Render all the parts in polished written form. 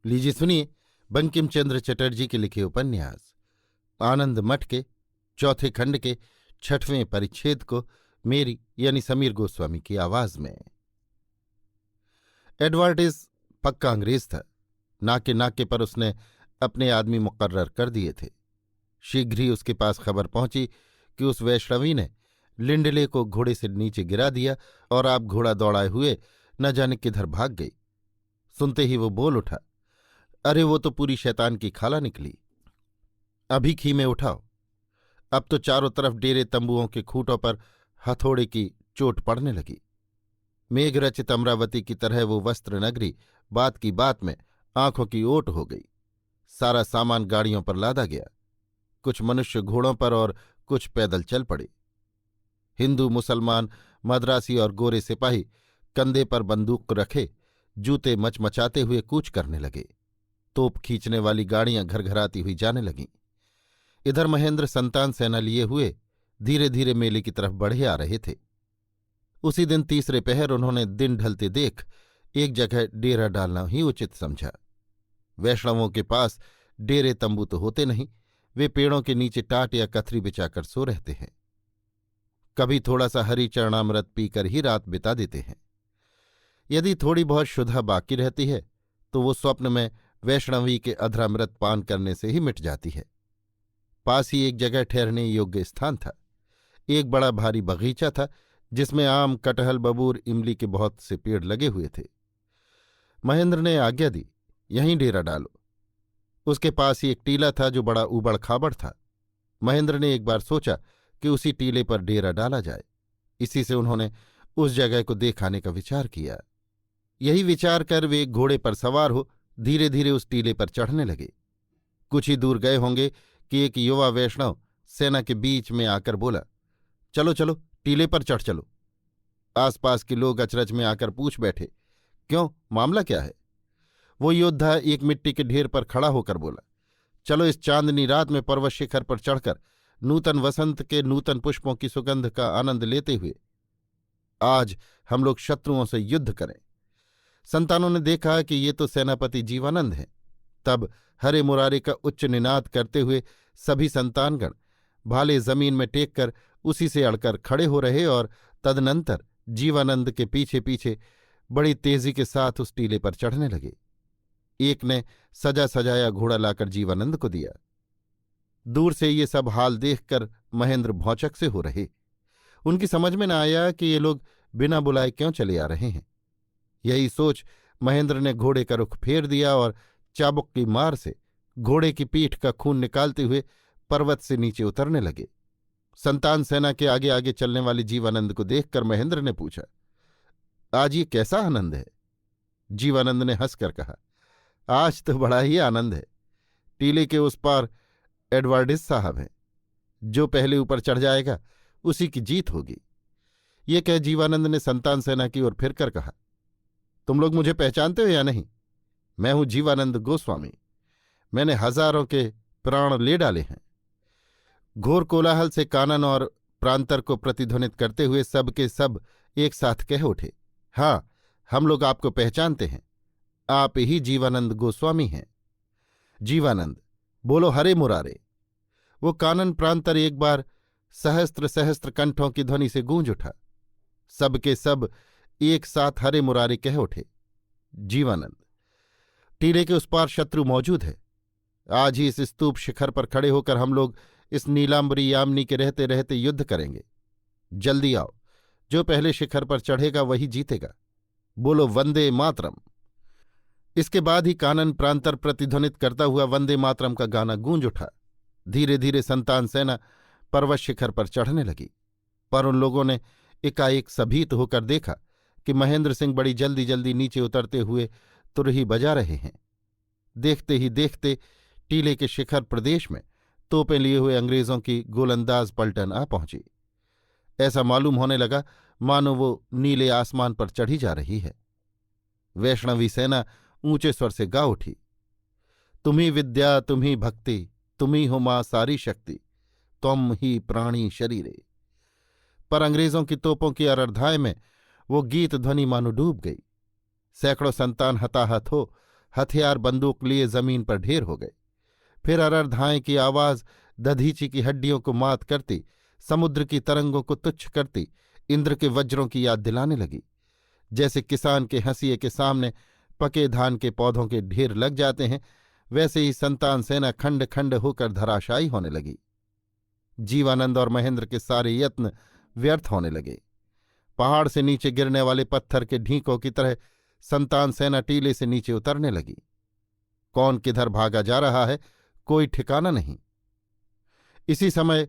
लीजिए सुनिए बंकिम चंद्र चटर्जी के लिखे उपन्यास आनंद मठ के चौथे खंड के 6वें परिच्छेद को मेरी यानी समीर गोस्वामी की आवाज में। एडवर्डिस पक्का अंग्रेज था। नाके पर उसने अपने आदमी मुकर्रर कर दिए थे। शीघ्र ही उसके पास खबर पहुंची कि उस वैष्णवी ने लिंडले को घोड़े से नीचे गिरा दिया और आप घोड़ा दौड़ाए हुए न जाने किधर भाग गई। सुनते ही वो बोल उठा, अरे वो तो पूरी शैतान की खाला निकली। अभी खीमे उठाओ। अब तो चारों तरफ डेरे तंबुओं के खूंटों पर हथौड़े की चोट पड़ने लगी। मेघरचित अमरावती की तरह वो वस्त्र नगरी बात की बात में आंखों की ओट हो गई। सारा सामान गाड़ियों पर लादा गया। कुछ मनुष्य घोड़ों पर और कुछ पैदल चल पड़े। हिंदू, मुसलमान, मद्रासी और गोरे सिपाही कंधे पर बंदूक रखे जूते मचमचाते हुए कूच करने लगे। तोप खींचने वाली गाड़ियां घरघराती हुई जाने लगीं। इधर महेंद्र संतान सेना लिए हुए धीरे धीरे मेले की तरफ बढ़े आ रहे थे। उसी दिन तीसरे पहर उन्होंने दिन ढलते देख एक जगह डेरा डालना ही उचित समझा। वैष्णवों के पास डेरे तंबू तो होते नहीं, वे पेड़ों के नीचे टाट या कथरी बिछाकर सो रहते हैं। कभी थोड़ा सा हरी चरणामृत पीकर ही रात बिता देते हैं। यदि थोड़ी बहुत शुद्धा बाकी रहती है तो वो स्वप्न में वैष्णवी के अधरामृत पान करने से ही मिट जाती है। पास ही एक जगह ठहरने योग्य स्थान था। एक बड़ा भारी बगीचा था जिसमें आम, कटहल, बबूर, इमली के बहुत से पेड़ लगे हुए थे। महेंद्र ने आज्ञा दी, यहीं डेरा डालो। उसके पास ही एक टीला था जो बड़ा ऊबड़ खाबड़ था। महेंद्र ने एक बार सोचा कि उसी टीले पर डेरा डाला जाए। इसी से उन्होंने उस जगह को देखाने का विचार किया। यही विचार कर वे एक घोड़े पर सवार हो धीरे धीरे उस टीले पर चढ़ने लगे। कुछ ही दूर गए होंगे कि एक युवा वैष्णव सेना के बीच में आकर बोला, चलो चलो टीले पर चढ़ चलो। आसपास के लोग अचरज में आकर पूछ बैठे, क्यों, मामला क्या है? वो योद्धा एक मिट्टी के ढेर पर खड़ा होकर बोला, चलो इस चांदनी रात में पर्वत शिखर पर चढ़कर नूतन वसंत के नूतन पुष्पों की सुगंध का आनंद लेते हुए आज हम लोग शत्रुओं से युद्ध करें। संतानों ने देखा कि ये तो सेनापति जीवानंद हैं। तब हरे मुरारे का उच्च निनाद करते हुए सभी संतानगण भाले जमीन में टेक कर उसी से अड़कर खड़े हो रहे और तदनंतर जीवानंद के पीछे पीछे बड़ी तेजी के साथ उस टीले पर चढ़ने लगे। एक ने सजा सजाया घोड़ा लाकर जीवानंद को दिया। दूर से ये सब हाल देखकर महेंद्र भौचक से हो रहे। उनकी समझ में न आया कि ये लोग बिना बुलाए क्यों चले आ रहे हैं। यही सोच महेंद्र ने घोड़े का रुख फेर दिया और चाबुक की मार से घोड़े की पीठ का खून निकालते हुए पर्वत से नीचे उतरने लगे। संतान सेना के आगे आगे चलने वाले जीवानंद को देखकर महेंद्र ने पूछा, आज ये कैसा आनंद है? जीवानंद ने हंसकर कहा, आज तो बड़ा ही आनंद है। टीले के उस पार एडवर्डिस साहब हैं। जो पहले ऊपर चढ़ जाएगा उसी की जीत होगी। ये कह जीवानंद ने संतान सेना की ओर फिरकर कहा, तुम लोग मुझे पहचानते हो या नहीं? मैं हूं जीवानंद गोस्वामी। मैंने हजारों के प्राण ले डाले हैं। घोर कोलाहल से कानन और प्रांतर को प्रतिध्वनित करते हुए सब के सब एक साथ कह उठे, हाँ, हम लोग आपको पहचानते हैं। आप ही जीवानंद गोस्वामी हैं। जीवानंद, बोलो हरे मुरारे। वो कानन प्रांतर एक बार सहस्त्र सहस्त्र कंठों की ध्वनि से गूंज उठा। सब के सब एक साथ हरे मुरारे कह उठे। जीवानंद, टीले के उस पार शत्रु मौजूद है। आज ही इस स्तूप शिखर पर खड़े होकर हम लोग इस नीलांबरी यामिनी के रहते रहते युद्ध करेंगे। जल्दी आओ, जो पहले शिखर पर चढ़ेगा वही जीतेगा। बोलो वंदे मातरम। इसके बाद ही कानन प्रांतर प्रतिध्वनित करता हुआ वंदे मातरम का गाना गूंज उठा। धीरे धीरे संतान सेना पर्वत शिखर पर चढ़ने लगी। पर उन लोगों ने एकाएक सभीत होकर देखा कि महेंद्र सिंह बड़ी जल्दी जल्दी नीचे उतरते हुए तुरही बजा रहे हैं। देखते ही देखते टीले के शिखर प्रदेश में तोपें लिए हुए अंग्रेजों की गोलंदाज पलटन आ पहुंची। ऐसा मालूम होने लगा मानो वो नीले आसमान पर चढ़ी जा रही है। वैष्णवी सेना ऊंचे स्वर से गा उठी, तुम्ही विद्या, तुम्ही भक्ति, तुम्ही हो मां सारी शक्ति, तुम ही प्राणी शरीरे। पर अंग्रेजों की तोपों की अरधाय में वो गीत ध्वनि मानो डूब गई। सैकड़ों संतान हताहत हो हथियार बंदूक लिए जमीन पर ढेर हो गए। फिर अररधाएं की आवाज दधीची की हड्डियों को मात करती, समुद्र की तरंगों को तुच्छ करती इंद्र के वज्रों की याद दिलाने लगी। जैसे किसान के हंसिए के सामने पके धान के पौधों के ढेर लग जाते हैं, वैसे ही संतान सेना खंड खंड होकर धराशायी होने लगी। जीवानंद और महेंद्र के सारे यत्न व्यर्थ होने लगे। पहाड़ से नीचे गिरने वाले पत्थर के ढींकों की तरह संतान सेना टीले से नीचे उतरने लगी। कौन किधर भागा जा रहा है, कोई ठिकाना नहीं। इसी समय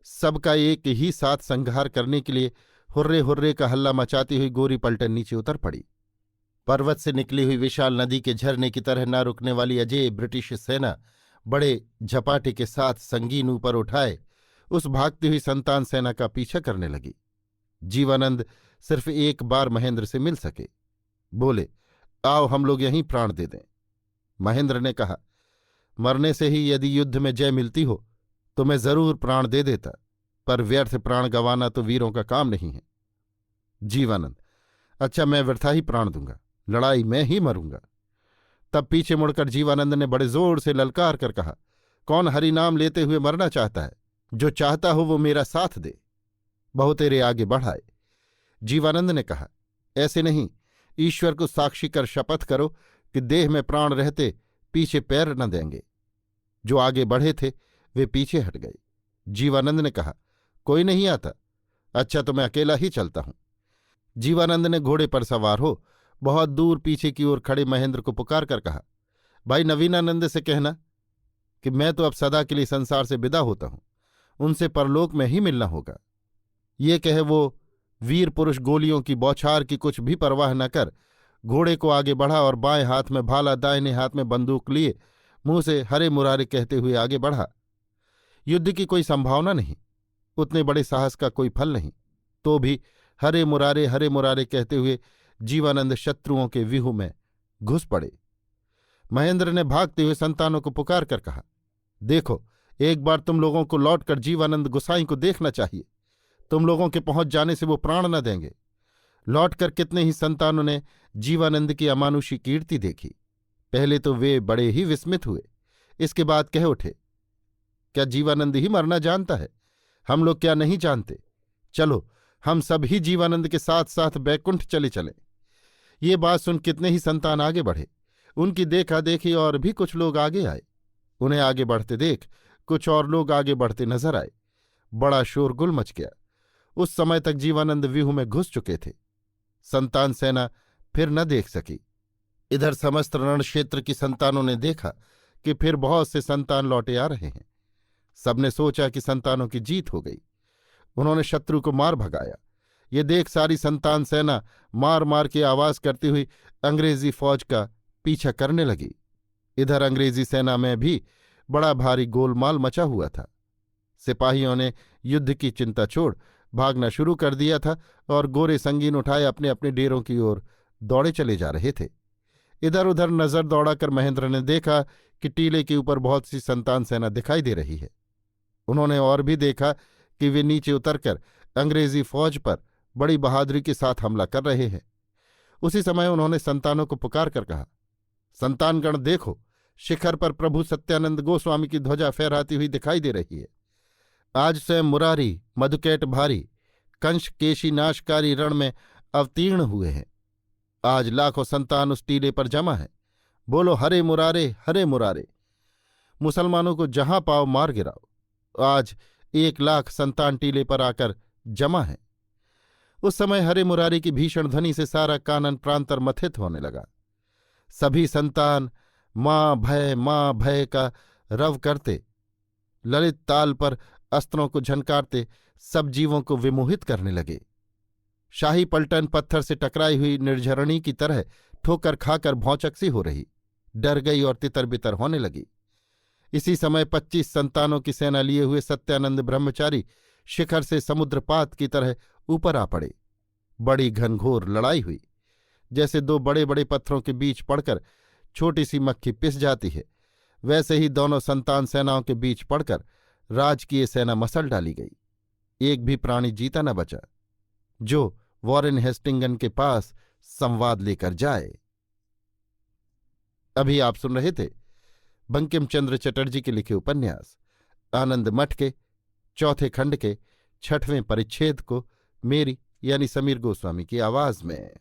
सबका एक ही साथ संहार करने के लिए हुर्रे हुर्रे का हल्ला मचाती हुई गोरी पलटन नीचे उतर पड़ी। पर्वत से निकली हुई विशाल नदी के झरने की तरह न रुकने वाली अजेय ब्रिटिश सेना बड़े झपाटे के साथ संगीन ऊपर उठाए उस भागती हुई संतान सेना का पीछा करने लगी। जीवानंद सिर्फ एक बार महेंद्र से मिल सके। बोले, आओ हम लोग यहीं प्राण दे दें। महेंद्र ने कहा, मरने से ही यदि युद्ध में जय मिलती हो तो मैं जरूर प्राण दे देता, पर व्यर्थ प्राण गंवाना तो वीरों का काम नहीं है। जीवानंद, अच्छा, मैं व्यर्था ही प्राण दूंगा, लड़ाई में ही मरूंगा। तब पीछे मुड़कर जीवानंद ने बड़े जोर से ललकार कर कहा, कौन हरि नाम लेते हुए मरना चाहता है? जो चाहता हो वो मेरा साथ दे। बहुतेरे आगे बढ़ाए। जीवानंद ने कहा, ऐसे नहीं, ईश्वर को साक्षी कर शपथ करो कि देह में प्राण रहते पीछे पैर न देंगे। जो आगे बढ़े थे वे पीछे हट गए। जीवानंद ने कहा, कोई नहीं आता? अच्छा, तो मैं अकेला ही चलता हूं। जीवानंद ने घोड़े पर सवार हो बहुत दूर पीछे की ओर खड़े महेंद्र को पुकार कर कहा, भाई नवीनानंद से कहना कि मैं तो अब सदा के लिए संसार से विदा होता हूं, उनसे परलोक में ही मिलना होगा। ये कहे वो वीर पुरुष गोलियों की बौछार की कुछ भी परवाह न कर घोड़े को आगे बढ़ा और बाएं हाथ में भाला, दाहिने हाथ में बंदूक लिए मुंह से हरे मुरारे कहते हुए आगे बढ़ा। युद्ध की कोई संभावना नहीं, उतने बड़े साहस का कोई फल नहीं, तो भी हरे मुरारे कहते हुए जीवानंद शत्रुओं के व्यूह में घुस पड़े। महेंद्र ने भागते हुए संतानों को पुकार कर कहा, देखो, एक बार तुम लोगों को लौटकर जीवानंद गोसाई को देखना चाहिए। तुम लोगों के पहुंच जाने से वो प्राण न देंगे। लौटकर कितने ही संतानों ने जीवानंद की अमानुषी कीर्ति देखी। पहले तो वे बड़े ही विस्मित हुए, इसके बाद कह उठे, क्या जीवानंद ही मरना जानता है? हम लोग क्या नहीं जानते? चलो हम सब ही जीवानंद के साथ साथ बैकुंठ चले चलें। ये बात सुन कितने ही संतान आगे बढ़े। उनकी देखा देखी और भी कुछ लोग आगे आए। उन्हें आगे बढ़ते देख कुछ और लोग आगे बढ़ते नजर आए। बड़ा शोरगुल मच गया। उस समय तक जीवानंद व्यूह में घुस चुके थे। संतान सेना फिर न देख सकी। इधर समस्त रण क्षेत्र की संतानों ने देखा कि फिर बहुत से संतान लौटे आ रहे हैं। सबने सोचा कि संतानों की जीत हो गई। उन्होंने शत्रु को मार भगाया। ये देख सारी संतान सेना मार मार के आवाज करती हुई अंग्रेजी फौज का पीछा करने लगी। इधर अंग्रेजी सेना में भी बड़ा भारी गोलमाल मचा हुआ था। सिपाहियों ने युद्ध की चिंता छोड़ भागना शुरू कर दिया था और गोरे संगीन उठाए अपने अपने डेरों की ओर दौड़े चले जा रहे थे। इधर उधर नजर दौड़ाकर महेंद्र ने देखा कि टीले के ऊपर बहुत सी संतान सेना दिखाई दे रही है। उन्होंने और भी देखा कि वे नीचे उतरकर अंग्रेजी फौज पर बड़ी बहादुरी के साथ हमला कर रहे हैं। उसी समय उन्होंने संतानों को पुकार कर कहा, संतानगण देखो, शिखर पर प्रभु सत्यानंद गोस्वामी की ध्वजा फहराती हुई दिखाई दे रही है। आज स्वयं मुरारी, मधुकैट भारी, कंश केशी नाशकारी रण में अवतीर्ण हुए हैं। आज लाखों संतान उस टीले पर जमा है। बोलो हरे मुरारे, हरे मुरारे। मुसलमानों को जहां पाओ मार गिराओ। आज 1,00,000 संतान टीले पर आकर जमा है। उस समय हरे मुरारी की भीषण ध्वनि से सारा कानन प्रांतर मथित होने लगा। सभी संतान मां भय का रव करते, ललित ताल पर अस्त्रों को झनकारते सब जीवों को विमोहित करने लगे। शाही पलटन पत्थर से टकराई हुई निर्झरणी की तरह ठोकर खाकर भौचक सी हो रही, डर गई और तितर बितर होने लगी। इसी समय 25 संतानों की सेना लिए हुए सत्यानंद ब्रह्मचारी शिखर से समुद्रपात की तरह ऊपर आ पड़े। बड़ी घनघोर लड़ाई हुई। जैसे दो बड़े बड़े पत्थरों के बीच पड़कर छोटी सी मक्खी पिस जाती है, वैसे ही दोनों संतान सेनाओं के बीच पड़कर राजकीय सेना मसल डाली गई। एक भी प्राणी जीता न बचा जो वॉरेन हेस्टिंगन के पास संवाद लेकर जाए। अभी आप सुन रहे थे बंकिम चंद्र चटर्जी के लिखे उपन्यास आनंद मठ के चौथे खंड के 6वें परिच्छेद को मेरी यानी समीर गोस्वामी की आवाज में।